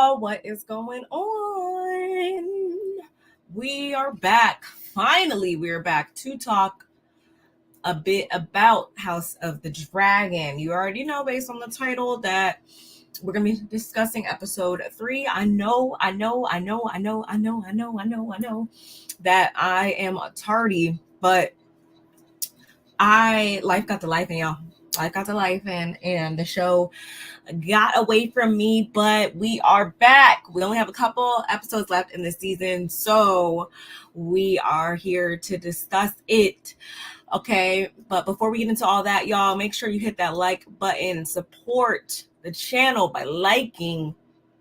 y'all, what is going on? We are back. Finally, we're back to talk a bit about House of the Dragon. You already know, based on the title, that we're going to be discussing episode 3. I know that I am tardy, but life got to life, and y'all. Life got to life, and the show got away from me, but we are back. We only have a couple episodes left in this season, so we are here to discuss it. Okay, but before we get into all that, y'all, make sure you hit that like button and support the channel by liking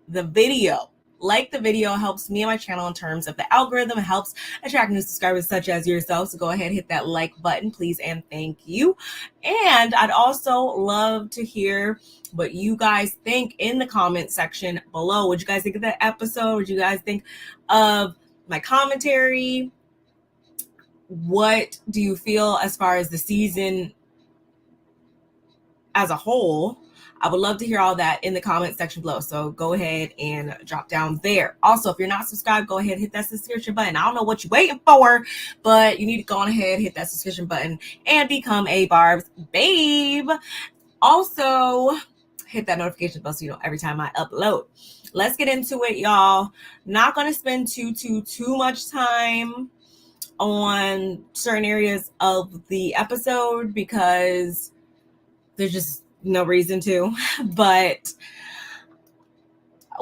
the video. Like the video helps me and my channel in terms of the algorithm. It helps attract new subscribers such as yourself. So go ahead, hit that like button, please, and thank you. And I'd also love to hear what you guys think in the comment section below. What you guys think of that episode? What you guys think of my commentary? What do you feel as far as the season as a whole? I would love to hear all that in the comment section below. So go ahead and drop down there. Also, if you're not subscribed, go ahead and hit that subscription button. I don't know what you're waiting for, but you need to go on ahead, hit that subscription button, and become a Barb's babe. Also, hit that notification bell so you know every time I upload. Let's get into it, y'all. Not going to spend too much time on certain areas of the episode because there's just no reason to, but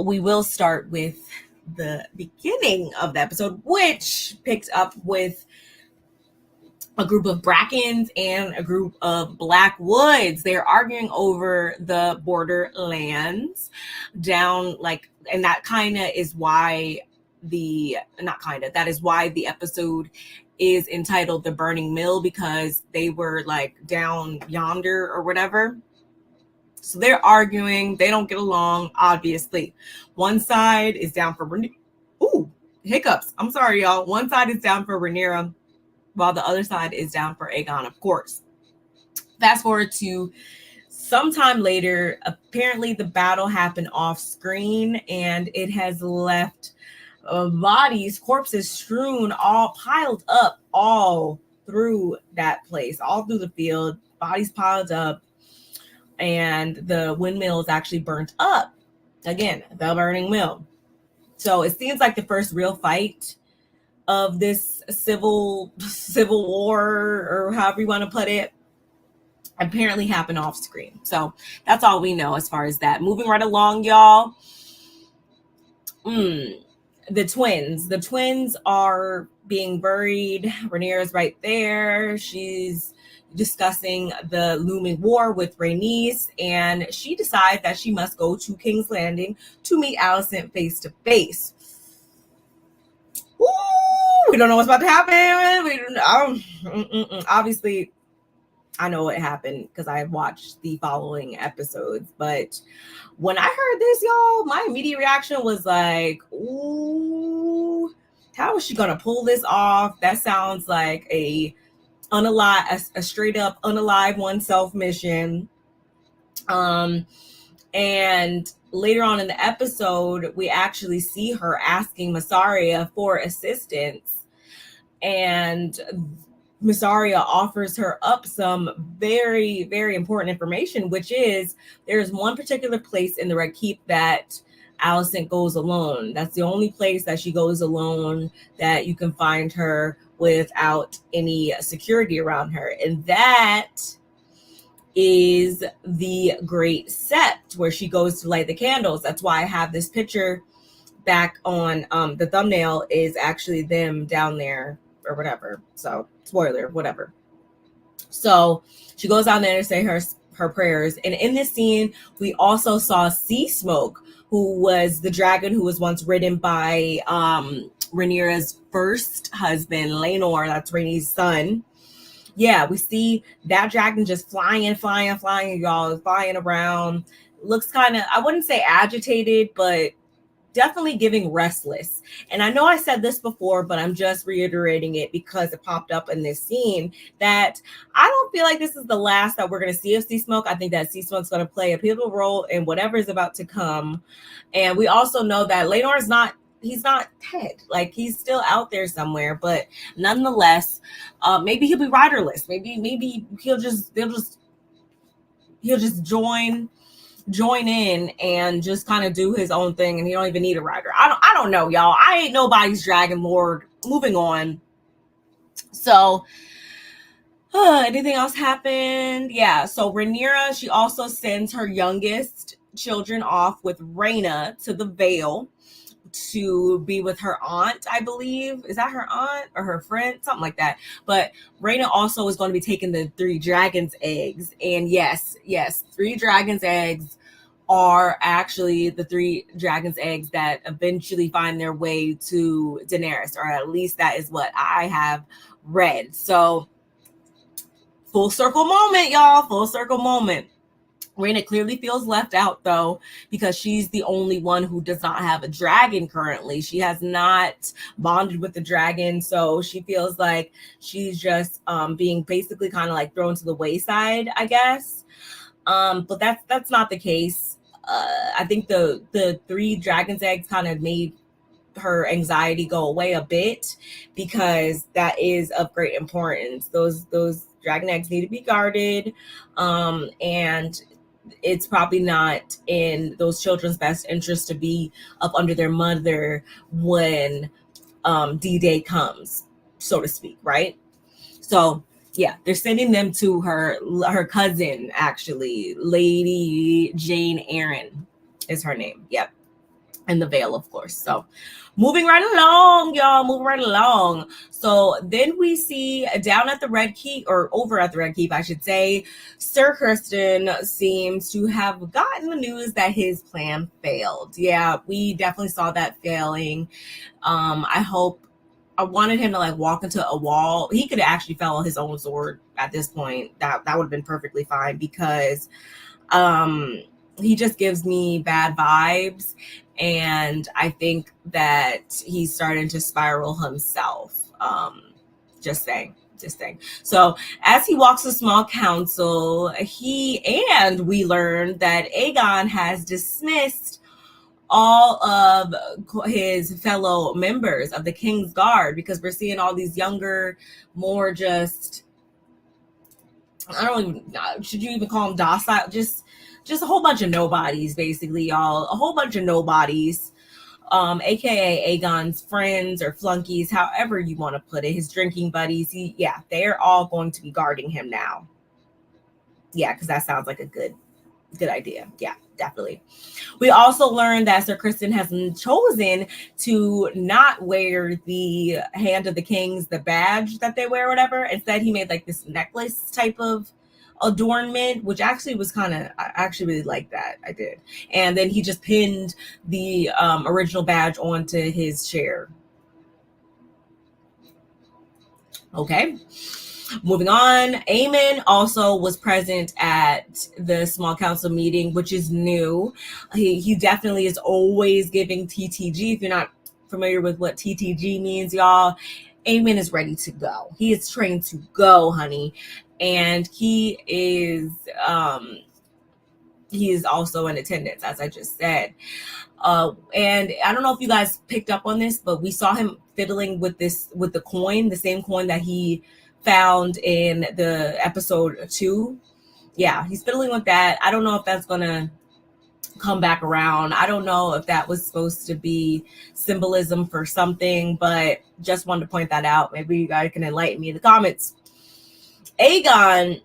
we will start with the beginning of the episode, which picks up with a group of Brackens and a group of Blackwoods. They're arguing over the borderlands down, and that kind of is why that is why the episode is entitled The Burning Mill, because they were down yonder or whatever. So they're arguing. They don't get along, obviously. One side is down for hiccups. I'm sorry, y'all. One side is down for Rhaenyra, while the other side is down for Aegon, of course. Fast forward to sometime later. Apparently, the battle happened off screen, and it has left bodies, corpses strewn, all piled up all through that place, all through the field. Bodies piled up. And the windmill is actually burnt up. Again, the burning mill. So it seems like the first real fight of this civil war, or however you want to put it, apparently happened off screen. So that's all we know as far as that. Moving right along, y'all. The twins are being buried. Rhaenyra's right there. She's discussing the looming war with Rhaenys, and she decides that she must go to King's Landing to meet Alicent face to face. We don't know what's about to happen. Obviously, I know what happened because I watched the following episodes, but when I heard this, y'all, my immediate reaction was like, ooh, how is she gonna pull this off? That sounds like a straight up unalive oneself mission. And later on in the episode, we actually see her asking Mysaria for assistance, and Mysaria offers her up some very, very important information, which is there's one particular place in the Red Keep that Alicent goes alone. That's the only place that she goes alone, that you can find her without any security around her. And that is the Great Sept, where she goes to light the candles. That's why I have this picture back on the thumbnail is actually them down there or whatever. So spoiler, whatever. So she goes down there to say her prayers. And in this scene, we also saw Sea Smoke, who was the dragon who was once ridden by Rhaenyra's first husband, Laenor. That's Rhaenys' son. Yeah, we see that dragon just flying, y'all, flying around. Looks kind of, I wouldn't say agitated, but definitely giving restless. And I know I said this before, but I'm just reiterating it because it popped up in this scene, that I don't feel like this is the last that we're going to see of Sea Smoke. I think that Sea Smoke's going to play a pivotal role in whatever is about to come. And we also know that Leonor's he's not dead. Like, he's still out there somewhere, but nonetheless, maybe he'll be riderless. Maybe he'll just join in and just kind of do his own thing, and he don't even need a rider. I don't know, y'all. I ain't nobody's dragon lord. Moving on. So anything else happened? Yeah, so Rhaenyra, she also sends her youngest children off with Rhaena to the Vale to be with her aunt, I believe. Is that her aunt or her friend? Something like that. But Rhaena also is going to be taking the 3 dragons' eggs. And yes, 3 dragons' eggs are actually the 3 dragons' eggs that eventually find their way to Daenerys, or at least that is what I have read. So full circle moment, y'all. Full circle moment. Rhaena clearly feels left out, though, because she's the only one who does not have a dragon currently. She has not bonded with the dragon, so she feels like she's just being basically kind of like thrown to the wayside, I guess. But that's not the case. I think the 3 dragon's eggs kind of made her anxiety go away a bit, because that is of great importance. Those dragon eggs need to be guarded, and it's probably not in those children's best interest to be up under their mother when D-Day comes, so to speak, right? So yeah, they're sending them to her cousin, actually. Lady Jane Eyre is her name. Yep. And the Vale, of course. So moving right along, y'all, moving right along. So then we see down at the Red Keep, or over at the Red Keep, I should say, Sir Criston seems to have gotten the news that his plan failed. Yeah, we definitely saw that failing. I wanted him to like walk into a wall. He could have actually fell on his own sword at this point. That would have been perfectly fine, because he just gives me bad vibes. And I think that he's starting to spiral himself. Just saying. So as he walks the small council, we learn that Aegon has dismissed all of his fellow members of the King's Guard, because we're seeing all these younger, more just, I don't even know, should you even call them docile? Just a whole bunch of nobodies, basically, y'all. A whole bunch of nobodies, aka Aegon's friends or flunkies, however you want to put it, his drinking buddies. They're all going to be guarding him now. Yeah, because that sounds like a good idea. Yeah, definitely. We also learned that Sir Criston has chosen to not wear the Hand of the Kings, the badge that they wear, or whatever. Instead, he made like this necklace type of adornment, which actually was I actually really liked that. I did. And then he just pinned the original badge onto his chair. Okay. Moving on, Aemon also was present at the small council meeting, which is new. He definitely is always giving TTG. If you're not familiar with what TTG means, y'all, Aemon is ready to go. He is trained to go, honey. And he is also in attendance, as I just said. And I don't know if you guys picked up on this, but we saw him fiddling with the coin, the same coin that he found in the episode 2. Yeah, he's fiddling with that. I don't know if that's gonna come back around. I don't know if that was supposed to be symbolism for something, but just wanted to point that out. Maybe you guys can enlighten me in the comments. Aegon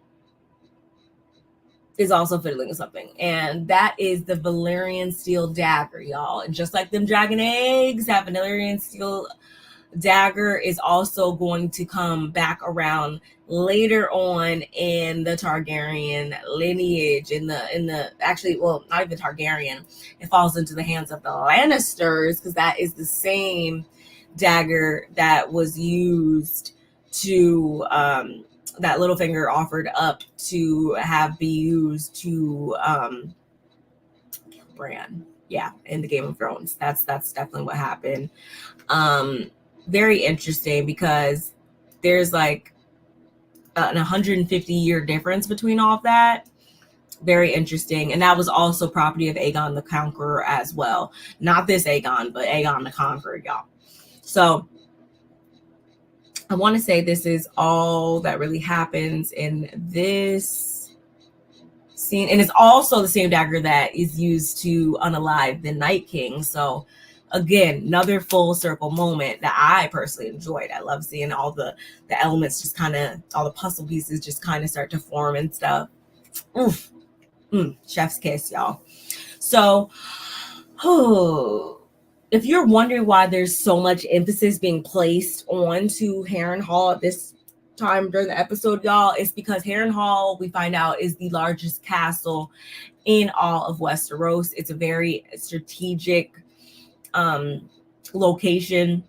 is also fiddling with something, and that is the Valyrian steel dagger, y'all. And just like them dragon eggs, that Valyrian steel dagger is also going to come back around later on in the Targaryen lineage. Actually, well, not even Targaryen. It falls into the hands of the Lannisters, because that is the same dagger that was used to that Littlefinger offered up to be used to kill Bran. Yeah, in the Game of Thrones. That's definitely what happened. Very interesting because there's like an 150-year difference between all of that. Very interesting. And that was also property of Aegon the Conqueror as well. Not this Aegon, but Aegon the Conqueror, y'all. So I want to say this is all that really happens in this scene. And it's also the same dagger that is used to unalive the Night King. So again, another full circle moment that I personally enjoyed. I love seeing all the elements just kind of, all the puzzle pieces just kind of start to form and stuff. Oof. Chef's kiss, y'all. So, if you're wondering why there's so much emphasis being placed onto Harrenhal at this time during the episode, y'all, it's because Harrenhal, we find out, is the largest castle in all of Westeros. It's a very strategic location,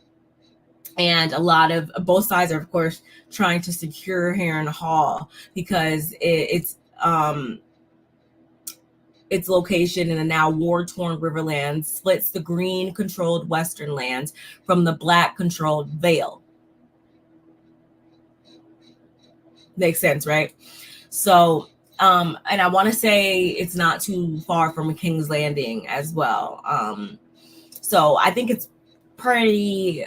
and a lot of both sides are, of course, trying to secure Harrenhal because its location in the now war-torn Riverlands splits the Green-controlled Western lands from the Black-controlled Vale. Makes sense, right? So, and I want to say it's not too far from King's Landing as well. So I think it's pretty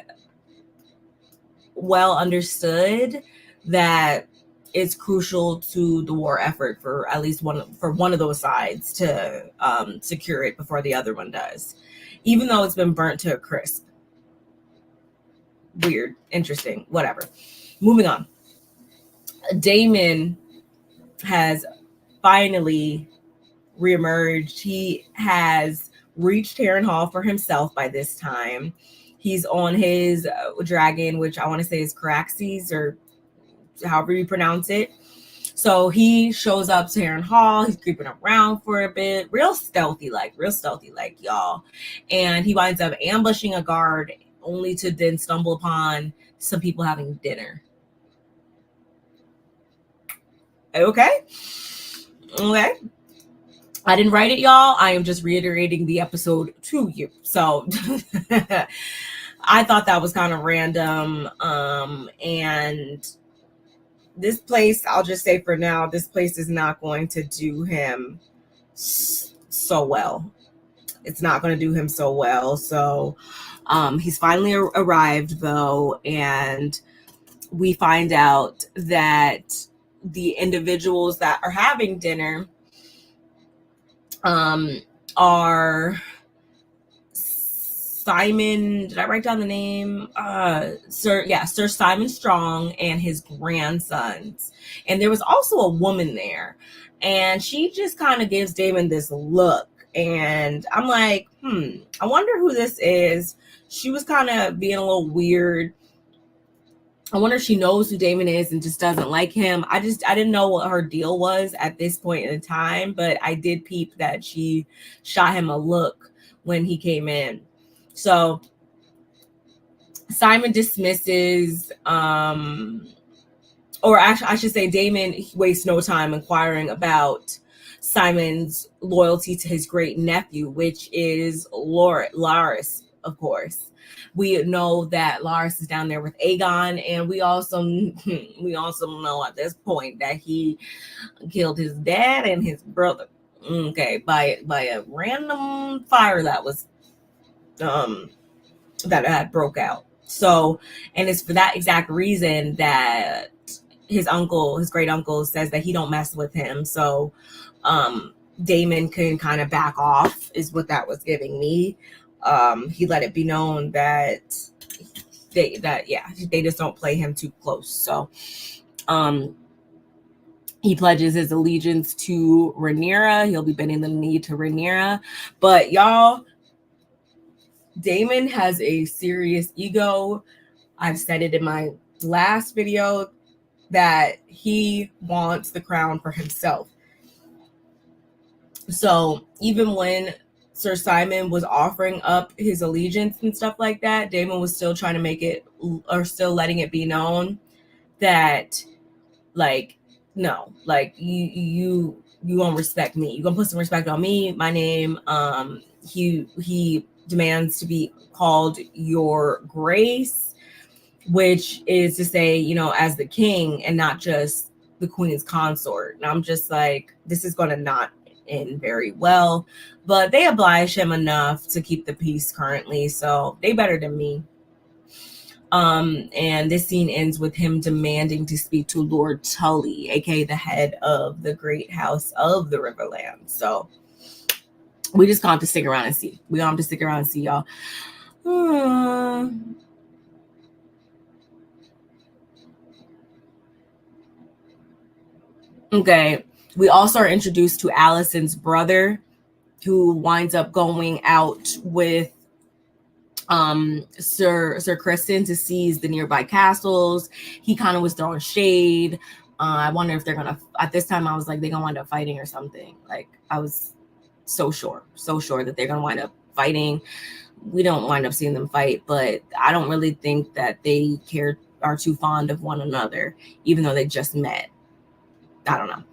well understood that it's crucial to the war effort for at least one of those sides to secure it before the other one does, even though it's been burnt to a crisp. Weird, interesting, whatever. Moving on. Daemon has finally reemerged. He has reached Harrenhal for himself by this time. He's on his dragon, which I want to say is Caraxes, or however you pronounce it. So he shows up to Harrenhal. He's creeping around for a bit, real stealthy like, y'all. And he winds up ambushing a guard, only to then stumble upon some people having dinner. Okay. I didn't write it, y'all. I am just reiterating the episode to you. So I thought that was kind of random. And this place, I'll just say for now, this place is not going to do him so well. It's not going to do him so well. So he's finally arrived, though, and we find out that the individuals that are having dinner are Simon, did I write down the name? Sir Simon Strong and his grandsons. And there was also a woman there, and she just kind of gives Daemon this look, and I'm like, I wonder who this is. She was kind of being a little weird. I wonder if she knows who Daemon is and just doesn't like him. I didn't know what her deal was at this point in time, but I did peep that she shot him a look when he came in. So Simon dismisses, or actually I should say Daemon wastes no time inquiring about Simon's loyalty to his great nephew, which is Larys, of course. We know that Larys is down there with Aegon, and we also know at this point that he killed his dad and his brother. Okay, by a random fire that was that had broke out. So, and it's for that exact reason that his great uncle says that he don't mess with him. So Daemon can kind of back off, is what that was giving me. He let it be known that they just don't play him too close. So he pledges his allegiance to Rhaenyra. He'll be bending the knee to Rhaenyra. But y'all, Daemon has a serious ego. I've said it in my last video that he wants the crown for himself. So even when Sir Simon was offering up his allegiance and stuff like that, Daemon was still trying to make it, or still letting it be known that, like, no, like you you gonna respect me. You gonna put some respect on me, my name. He demands to be called Your Grace, which is to say, as the king and not just the queen's consort. And I'm just like, this is gonna not end very well. But they oblige him enough to keep the peace currently, so they better than me. And this scene ends with him demanding to speak to Lord Tully, aka the head of the great house of the Riverlands. So we just gonna have to stick around and see. We gonna have to stick around and see, y'all. Okay. We also are introduced to Allison's brother, who winds up going out with Sir Kristen to seize the nearby castles. He kind of was throwing shade. I wonder if they're gonna, at this time I was like, they're gonna wind up fighting or something. Like, I was so sure that they're gonna wind up fighting. We don't wind up seeing them fight, but I don't really think that they are too fond of one another, even though they just met. I don't know.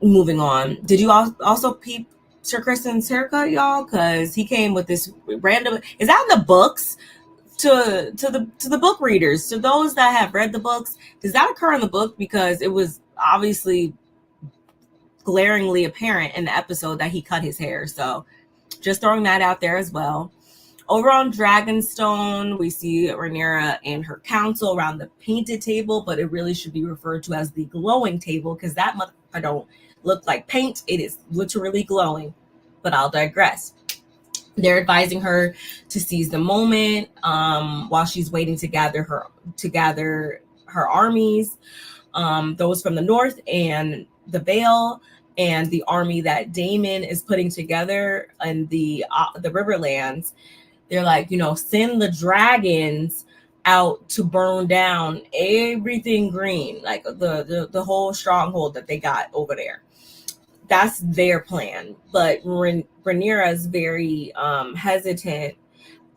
Moving on. Did you also peep Sir Kristen's haircut, y'all? Because he came with this random. Is that in the books? To the book readers, to those that have read the books, does that occur in the book? Because it was obviously glaringly apparent in the episode that he cut his hair. So just throwing that out there as well. Over on Dragonstone, we see Rhaenyra and her council around the painted table, but it really should be referred to as the glowing table, because that motherfucker don't look like paint. It is literally glowing, but I'll digress. They're advising her to seize the moment while she's waiting to gather her armies, those from the north and the Vale, and the army that Daemon is putting together in the Riverlands. They're like, send the dragons out to burn down everything green, like the whole stronghold that they got over there. That's their plan. But Rhaenyra is very hesitant,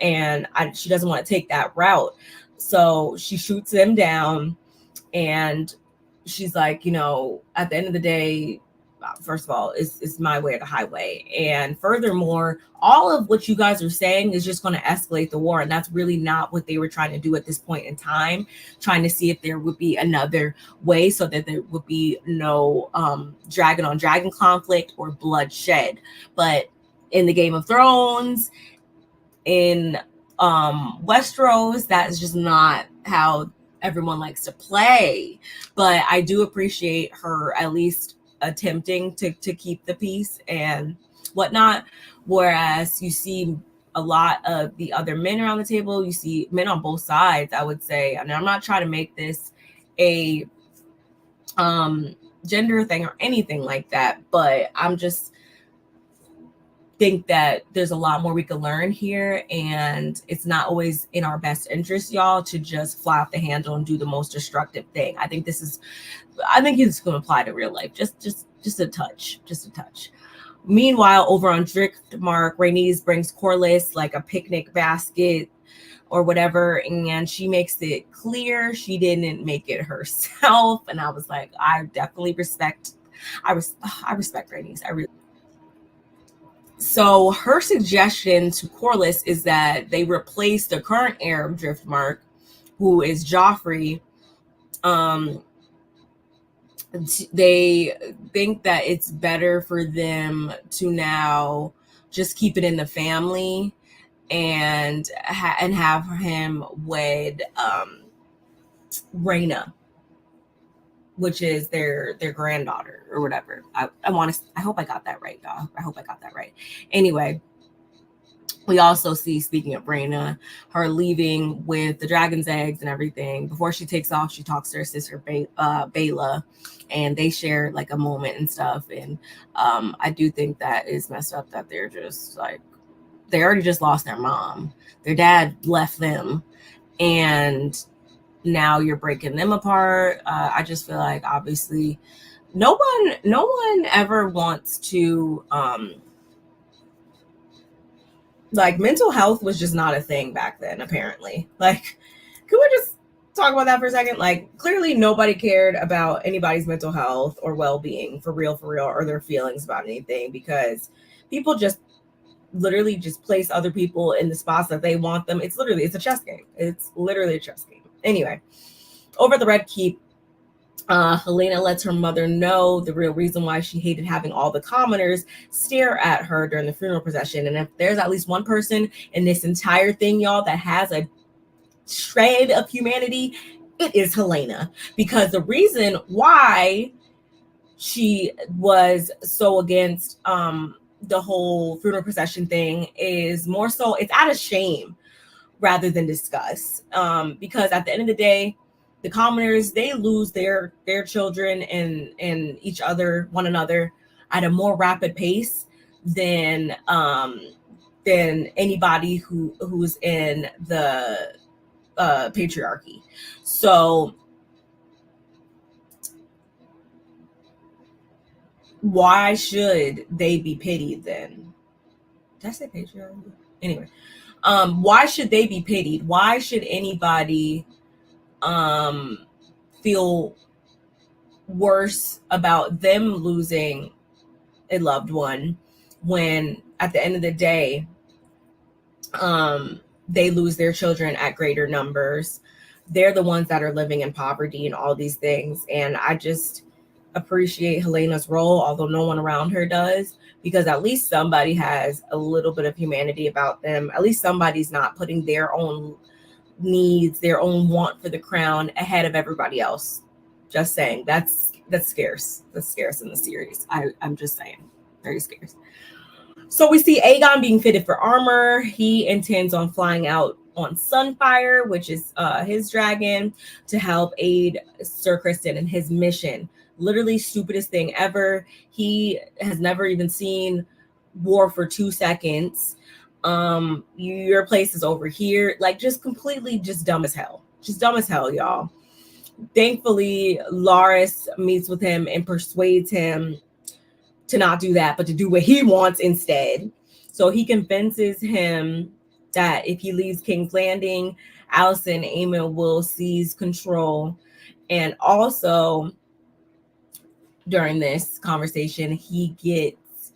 and she doesn't want to take that route. So she shoots them down, and she's like, at the end of the day, first of all, it's my way or the highway. And furthermore, all of what you guys are saying is just going to escalate the war. And that's really not what they were trying to do at this point in time, trying to see if there would be another way so that there would be no dragon on dragon conflict or bloodshed. But in the Game of Thrones, in Westeros, that is just not how everyone likes to play. But I do appreciate her at least attempting to keep the peace and whatnot, whereas you see a lot of the other men around the table. You see men on both sides, I would say. And I'm not trying to make this a gender thing or anything like that, but I'm just think that there's a lot more we can learn here, and it's not always in our best interest, y'all, to just fly off the handle and do the most destructive thing. I think it's going to apply to real life, just a touch. Meanwhile, over on Driftmark, Rhaenys brings Corlys like a picnic basket or whatever, and she makes it clear she didn't make it herself. And I was like, I definitely respect Rhaenys. I really. So her suggestion to Corlys is that they replace the current heir of Driftmark, who is Joffrey. They think that it's better for them to now just keep it in the family and have him wed Rhaena, which is their granddaughter or whatever. I hope I got that right, y'all. I hope I got that right. Anyway, we also see, speaking of Rhaena, her leaving with the dragon's eggs and everything. Before she takes off, she talks to her sister Baela, and they share like a moment and stuff. And I do think that is messed up that they're just like, they already just lost their mom. Their dad left them, and now you're breaking them apart. I just feel like obviously no one ever wants to like, mental health was just not a thing back then, apparently. Like, can we just talk about that for a second? Like, clearly nobody cared about anybody's mental health or well-being for real, or their feelings about anything, because people just literally just place other people in the spots that they want them. It's a chess game. It's literally a chess game. Anyway, over at the Red Keep, Helena lets her mother know the real reason why she hated having all the commoners stare at her during the funeral procession. And if there's at least one person in this entire thing, y'all, that has a shred of humanity, it is Helena. Because the reason why she was so against the whole funeral procession thing is more so it's out of shame rather than disgust. Because at the end of the day, the commoners, they lose their children and one another at a more rapid pace than anybody who's in the patriarchy. So why should they be pitied then? Did I say patriarchy? Anyway, why should they be pitied? Why should anybody feel worse about them losing a loved one when at the end of the day they lose their children at greater numbers? They're the ones that are living in poverty and all these things. And I just appreciate Helena's role, although no one around her does, because at least somebody has a little bit of humanity about them. At least somebody's not putting their own needs, their own want for the crown ahead of everybody else. Just saying, that's scarce. That's scarce in the series. I'm just saying, very scarce. So we see Aegon being fitted for armor. He intends on flying out on Sunfire, which is his dragon, to help aid Sir Criston in his mission. Literally stupidest thing ever. He has never even seen war for 2 seconds. Your place is over here. Like, just completely just dumb as hell. Just dumb as hell, y'all. Thankfully, Loras meets with him and persuades him to not do that, but to do what he wants instead. So he convinces him that if he leaves King's Landing, Alicent and Aemon will seize control. And also, during this conversation, he gets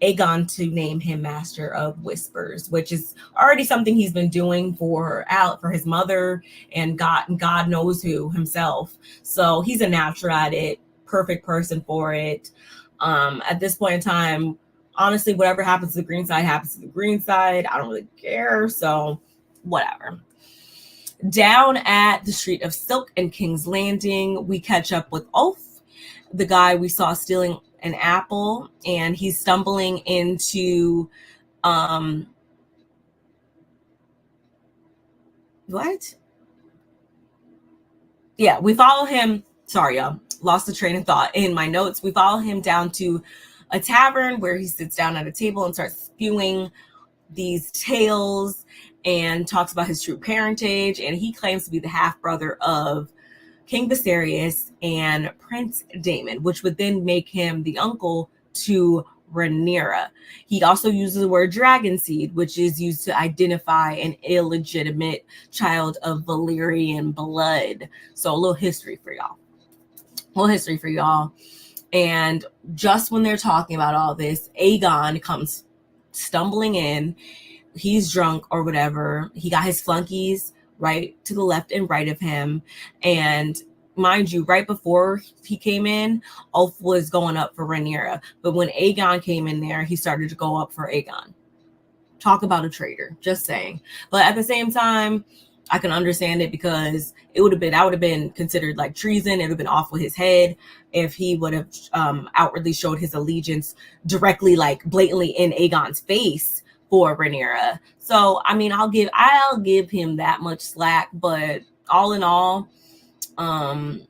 Aegon to name him Master of Whispers, which is already something he's been doing for his mother and God knows who himself. So he's a natural at it, perfect person for it. At this point in time, honestly, whatever happens to the green side happens to the green side. I don't really care. So whatever. Down at the Street of Silk and King's Landing, we catch up with Ulf, the guy we saw stealing an apple, and he's stumbling into what? Yeah, we follow him. Sorry, y'all. Lost the train of thought in my notes. We follow him down to a tavern where he sits down at a table and starts spewing these tales and talks about his true parentage. And he claims to be the half brother of King Viserys and Prince Daemon, which would then make him the uncle to Rhaenyra. He also uses the word dragon seed, which is used to identify an illegitimate child of Valyrian blood. So a little history for y'all. And just when they're talking about all this, Aegon comes stumbling in. He's drunk or whatever. He got his flunkies right to the left and right of him. And mind you, right before he came in, Ulf was going up for Rhaenyra. But when Aegon came in there, he started to go up for Aegon. Talk about a traitor, just saying. But at the same time, I can understand it because that would have been considered like treason. It would have been off with his head if he would have outwardly showed his allegiance directly, like blatantly in Aegon's face for Rhaenyra. So, I mean, I'll give him that much slack, but all in all, I'm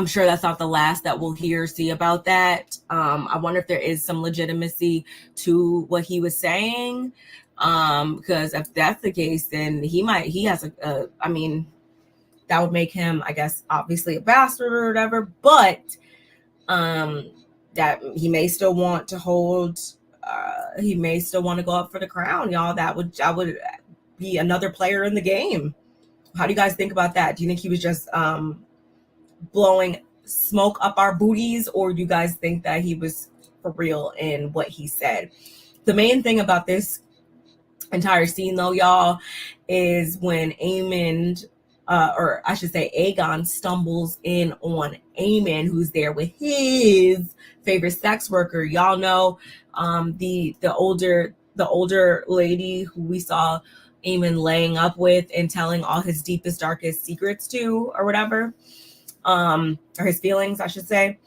sure that's not the last that we'll hear or see about that. I wonder if there is some legitimacy to what he was saying. Because if that's the case, then I mean, that would make him, I guess, obviously a bastard or whatever, but that he may still want to hold, he may still want to go up for the crown, y'all. That would be another player in the game. How do you guys think about that? Do you think he was just blowing smoke up our booties, or do you guys think that he was for real in what he said? The main thing about this entire scene, though, y'all, is when Eamon, or I should say Aegon, stumbles in on Eamon, who's there with his favorite sex worker. Y'all know the older lady who we saw Eamon laying up with and telling all his deepest, darkest secrets to, or whatever, or his feelings, I should say.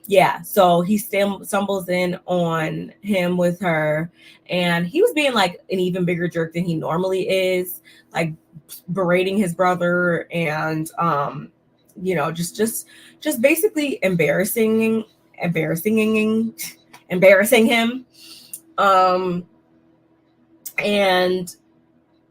Yeah, so he stumbles in on him with her, and he was being like an even bigger jerk than he normally is, like berating his brother and just basically embarrassing him. And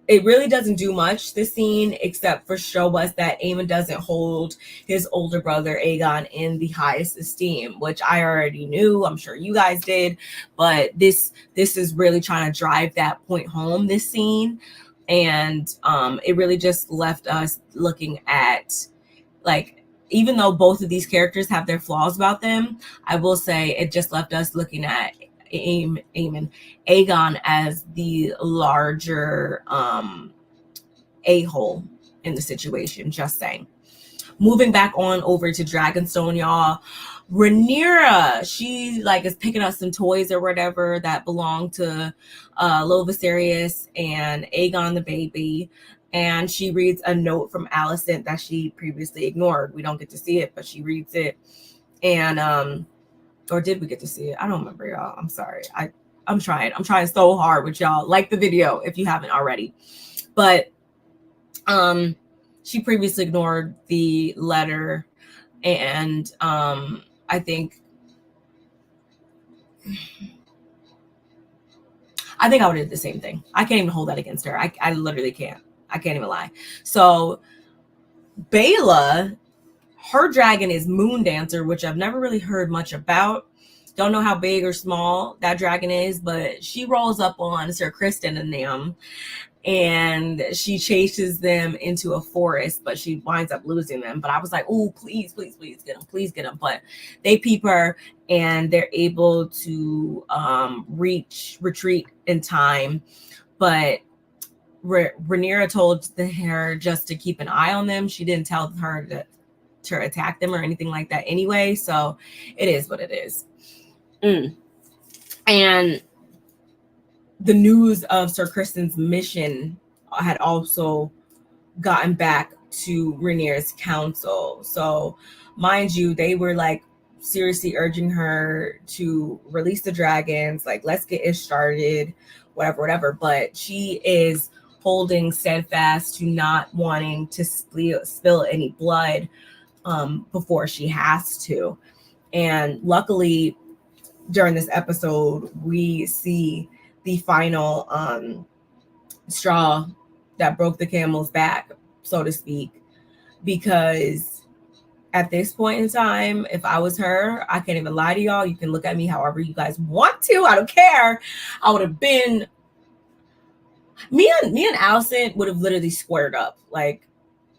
it really doesn't do much, this scene, except for show us that Aemon doesn't hold his older brother Aegon in the highest esteem, which I already knew. I'm sure you guys did, but this is really trying to drive that point home, this scene. And it really just left us looking at, like, even though both of these characters have their flaws about them, I will say it just left us looking at Aegon as the larger a-hole in the situation. Just saying. Moving back on over to Dragonstone, y'all. Rhaenyra, she like is picking up some toys or whatever that belong to Lil Viserys and Aegon the baby. And she reads a note from Alicent that she previously ignored. We don't get to see it, but she reads it. And or did we get to see it? I don't remember, y'all. I'm sorry. I'm trying so hard with y'all. Like the video if you haven't already. But she previously ignored the letter, and I think I would have did the same thing. I can't even hold that against her. I literally can't. I can't even lie. So Bela, her dragon is Moon Dancer, which I've never really heard much about. Don't know how big or small that dragon is, but she rolls up on Sir Kristen and them, and she chases them into a forest, but she winds up losing them. But I was like, oh, please get them. But they peep her, and they're able to retreat in time. But Rhaenyra told her just to keep an eye on them. She didn't tell her to attack them or anything like that anyway. So it is what it is. And the news of Sir Kristen's mission had also gotten back to Rhaenyra's council. So mind you, they were like seriously urging her to release the dragons, like, let's get it started, whatever. But she is holding steadfast to not wanting to spill any blood before she has to. And luckily, during this episode, we see the final straw that broke the camel's back, so to speak, because at this point in time, if I was her, I can't even lie to y'all. You can look at me however you guys want to. I don't care. I would have been me and Alicent would have literally squared up. Like,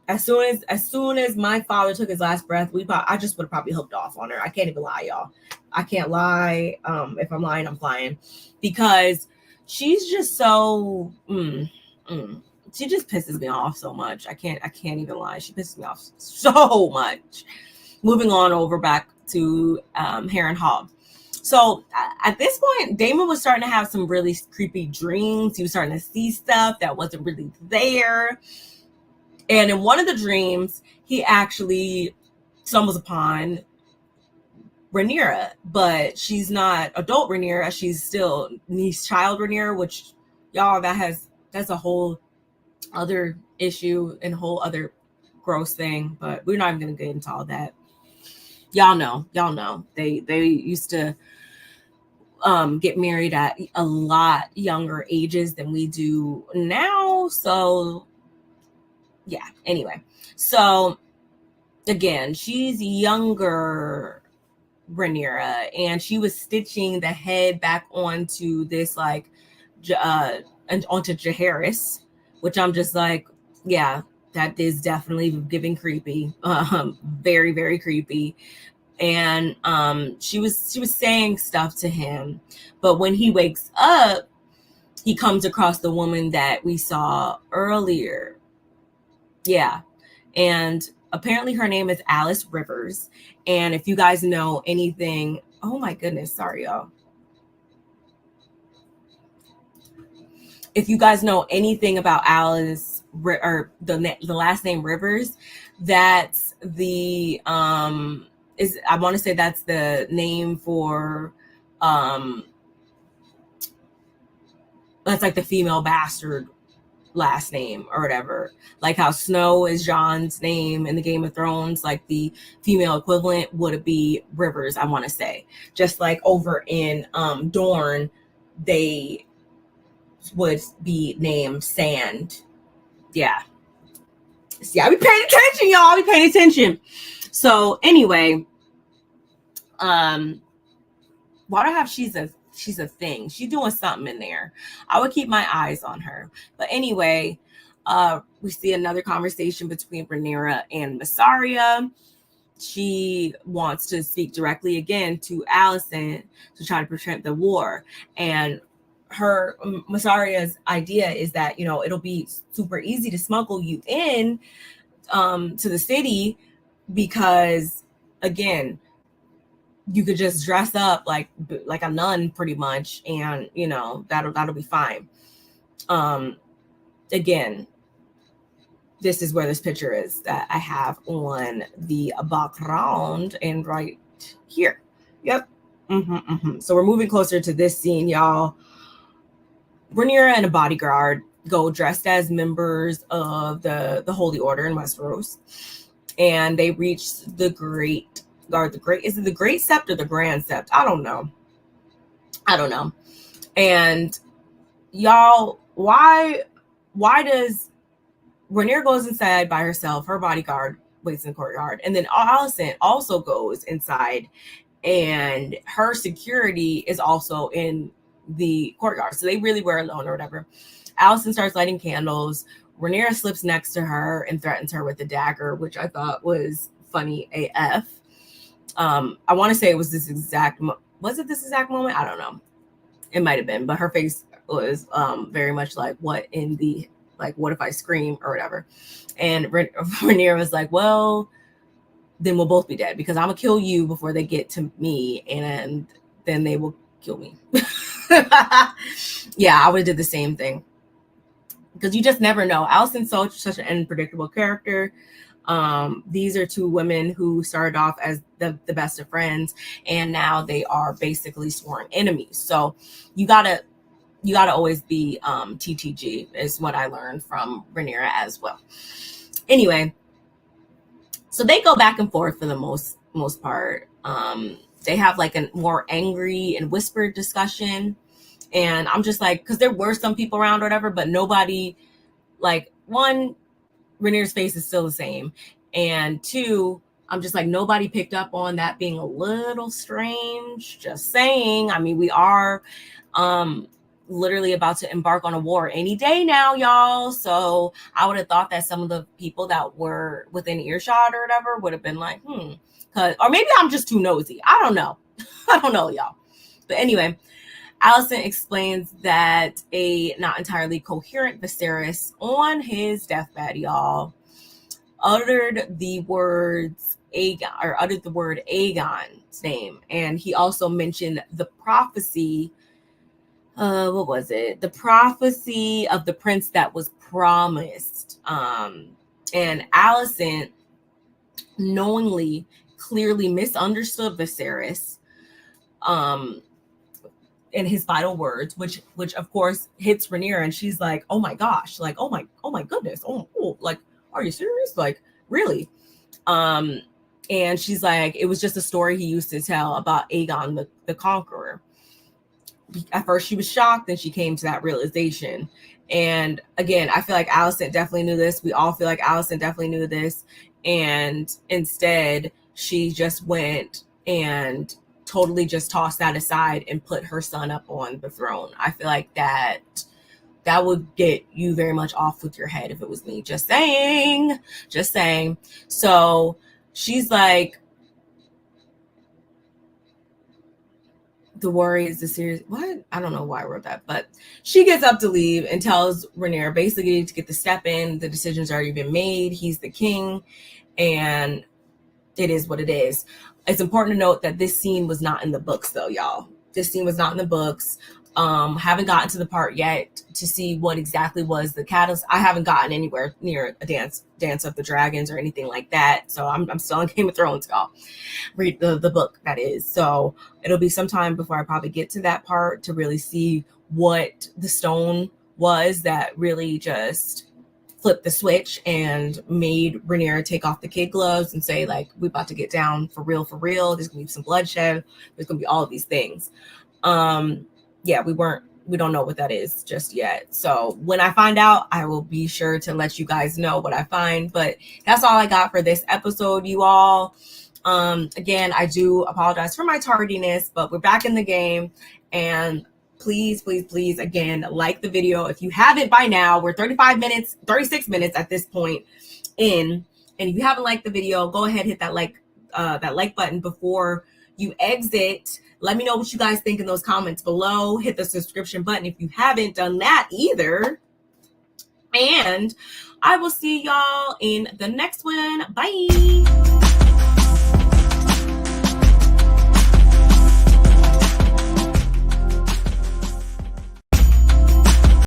as soon as my father took his last breath, I just would have probably hooked off on her. I can't even lie, y'all. I can't lie. If I'm lying, I'm flying, because she's just so she just pisses me off so much. I can't even lie. She pisses me off so much. Moving on over back to Harrenhal. So at this point, Daemon was starting to have some really creepy dreams. He was starting to see stuff that wasn't really there. And in one of the dreams, he actually stumbles upon Rhaenyra, but she's not adult Rhaenyra. She's still niece child Rhaenyra, which, y'all, that's a whole other issue and a whole other gross thing. But we're not even gonna get into all that. Y'all know. They used to get married at a lot younger ages than we do now. So yeah, anyway. So again, she's younger Rhaenyra, and she was stitching the head back onto this and onto Jaehaerys, which I'm just like, yeah, That is definitely giving creepy. Very, very creepy. And she was saying stuff to him, but when he wakes up, he comes across the woman that we saw earlier. Yeah. And apparently her name is Alice Rivers. And if you guys know anything, oh my goodness, sorry y'all. If you guys know anything about Alice or the last name Rivers, that's the is, I want to say that's the name for that's like the female bastard last name or whatever. Like how Snow is Jon's name in the Game of Thrones, like the female equivalent would be Rivers, I want to say. Just like over in Dorne, they would be named Sand. Yeah. See, I be paying attention, y'all. I be paying attention. So anyway, why do I have she's a thing? She's doing something in there. I would keep my eyes on her. But anyway, we see another conversation between Rhaenyra and Mysaria. She wants to speak directly again to Alicent to try to prevent the war. And her Mysaria's idea is that, you know, it'll be super easy to smuggle you in to the city because, again, you could just dress up like a nun pretty much, and you know that'll be fine. Again, this is where this picture is that I have on the background and right here. Yep. So we're moving closer to this scene, y'all. Rhaenyra and a bodyguard go dressed as members of the Holy Order in Westeros, and they reach the Great Guard. Is it the Great Sept or the Grand Sept? I don't know. And y'all, why does Rhaenyra goes inside by herself? Her bodyguard waits in the courtyard, and then Alicent also goes inside, and her security is also in the courtyard. So they really were alone or whatever. Alicent starts lighting candles. Rhaenyra slips next to her and threatens her with a dagger, which I thought was funny AF. I want to say it was this exact was it this exact moment? I don't know. It might have been, but her face was very much like, what in the, like, what if I scream or whatever? And Rhaenyra was like, well, then we'll both be dead because I'm gonna kill you before they get to me, and then they will kill me. Yeah, I would have did the same thing because you just never know. Alicent's such an unpredictable character. These are two women who started off as the best of friends, and now they are basically sworn enemies. So you gotta always be TTG is what I learned from Rhaenyra as well. Anyway, so they go back and forth for the most part. They have like a more angry and whispered discussion, and I'm just like, because there were some people around or whatever, but nobody, like, one, Rhaenyra's face is still the same, and two, I'm just like, nobody picked up on that being a little strange. Just saying. I mean, we are literally about to embark on a war any day now, y'all. So I would have thought that some of the people that were within earshot or whatever would have been like, or maybe I'm just too nosy. I don't know. I don't know, y'all. But anyway, Alicent explains that a not entirely coherent Viserys on his deathbed, y'all, uttered the word Aegon's name, and he also mentioned the prophecy. What was it? The prophecy of the prince that was promised. And Alicent knowingly, clearly misunderstood Viserys in his final words, which of course hits Rhaenyra, and she's like, oh my gosh, like, oh my goodness, oh, like, are you serious? Like, really? And she's like, it was just a story he used to tell about Aegon the Conqueror. At first she was shocked, then she came to that realization. And again, I feel like Alicent definitely knew this. We all feel like Alicent definitely knew this. And instead, she just went and totally just tossed that aside and put her son up on the throne. I feel like that that would get you very much off with your head if it was me. Just saying. So she's like, the worry is the serious. What? I don't know why I wrote that, but she gets up to leave and tells Rhaenyra basically to get the step in. The decision's already been made. He's the king, and it is what it is. It's important to note that this scene was not in the books, though, y'all. This scene was not in the books. Haven't gotten to the part yet to see what exactly was the catalyst. I haven't gotten anywhere near a dance of the dragons or anything like that. So I'm still in Game of Thrones, y'all. Read the book, that is. So it'll be some time before I probably get to that part to really see what the stone was that really just flipped the switch and made Rhaenyra take off the kid gloves and say, like, we about to get down for real. There's gonna be some bloodshed. There's gonna be all of these things. Yeah, we don't know what that is just yet. So when I find out, I will be sure to let you guys know what I find. But that's all I got for this episode, you all. Again, I do apologize for my tardiness, but we're back in the game. And please, again, like the video. If you haven't by now, we're 36 minutes at this point in. And if you haven't liked the video, go ahead, hit that like button before you exit. Let me know what you guys think in those comments below. Hit the subscription button if you haven't done that either. And I will see y'all in the next one. Bye.